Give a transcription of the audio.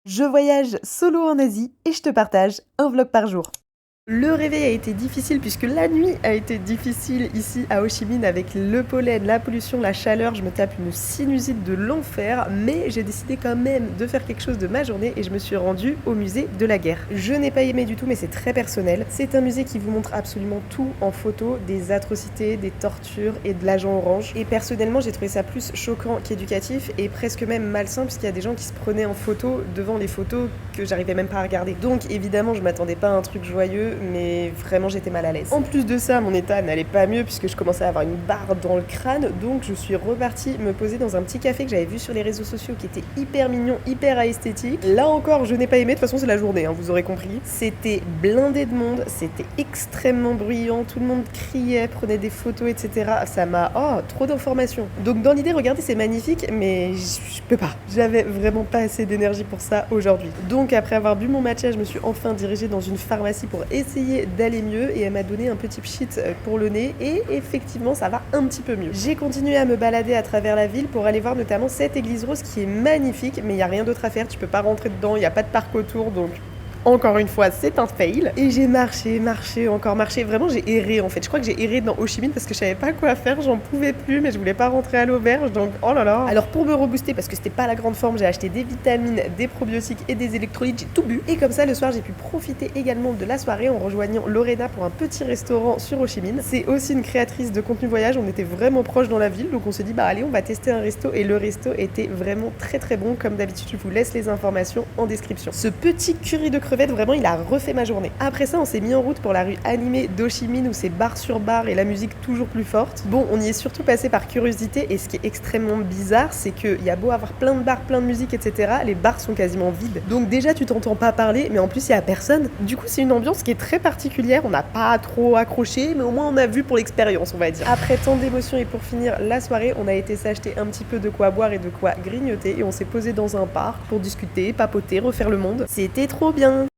Je voyage solo en Asie et je te partage un vlog par jour. Le réveil a été difficile puisque la nuit a été difficile ici à Ho Chi Minh avec le pollen, la pollution, la chaleur. Je me tape une sinusite de l'enfer, mais j'ai décidé quand même de faire quelque chose de ma journée et je me suis rendue au musée de la guerre. Je n'ai pas aimé du tout, mais c'est très personnel. C'est un musée qui vous montre absolument tout en photo, des atrocités, des tortures et de l'agent orange. Et personnellement, j'ai trouvé ça plus choquant qu'éducatif et presque même malsain puisqu'il y a des gens qui se prenaient en photo devant les photos que j'arrivais même pas à regarder. Donc évidemment, je m'attendais pas à un truc joyeux, mais vraiment j'étais mal à l'aise. En plus de ça, mon état n'allait pas mieux puisque je commençais à avoir une barre dans le crâne, donc je suis repartie me poser dans un petit café que j'avais vu sur les réseaux sociaux qui était hyper mignon, hyper esthétique. Là encore, je n'ai pas aimé, de toute façon c'est la journée, hein, vous aurez compris. C'était blindé de monde, c'était extrêmement bruyant, tout le monde criait, prenait des photos, etc. Ça m'a... Oh, trop d'informations. Donc dans l'idée, regardez, c'est magnifique, mais je peux pas. J'avais vraiment pas assez d'énergie pour ça aujourd'hui. Donc après avoir bu mon matcha, je me suis enfin dirigée dans une pharmacie pour essayer d'aller mieux et elle m'a donné un petit pchit pour le nez et effectivement ça va un petit peu mieux. J'ai continué à me balader à travers la ville pour aller voir notamment cette église rose qui est magnifique, mais il n'y a rien d'autre à faire, tu peux pas rentrer dedans, il n'y a pas de parc autour, donc... Encore une fois, c'est un fail. Et j'ai marché, encore marché. Vraiment, j'ai erré en fait. Je crois que j'ai erré dans Ho Chi Minh parce que je savais pas quoi faire, j'en pouvais plus, mais je voulais pas rentrer à l'auberge, donc oh là là. Alors pour me rebooster, parce que c'était pas la grande forme, j'ai acheté des vitamines, des probiotiques et des électrolytes, j'ai tout bu. Et comme ça, le soir, j'ai pu profiter également de la soirée en rejoignant Lorena pour un petit restaurant sur Ho Chi Minh. C'est aussi une créatrice de contenu voyage, on était vraiment proche dans la ville, donc on s'est dit, bah allez, on va tester un resto. Et le resto était vraiment très très bon. Comme d'habitude, je vous laisse les informations en description. Ce petit curry de crevettes, vraiment, il a refait ma journée. Après ça, on s'est mis en route pour la rue animée d'Ho Chi Minh où c'est bar sur bar et la musique toujours plus forte. Bon, on y est surtout passé par curiosité et ce qui est extrêmement bizarre, c'est qu'il y a beau avoir plein de bars, plein de musique, etc. Les bars sont quasiment vides. Donc déjà, tu t'entends pas parler, mais en plus, il y a personne. Du coup, c'est une ambiance qui est très particulière. On n'a pas trop accroché, mais au moins, on a vu pour l'expérience, on va dire. Après tant d'émotions et pour finir la soirée, on a été s'acheter un petit peu de quoi boire et de quoi grignoter et on s'est posé dans un parc pour discuter, papoter, refaire le monde. C'était trop bien.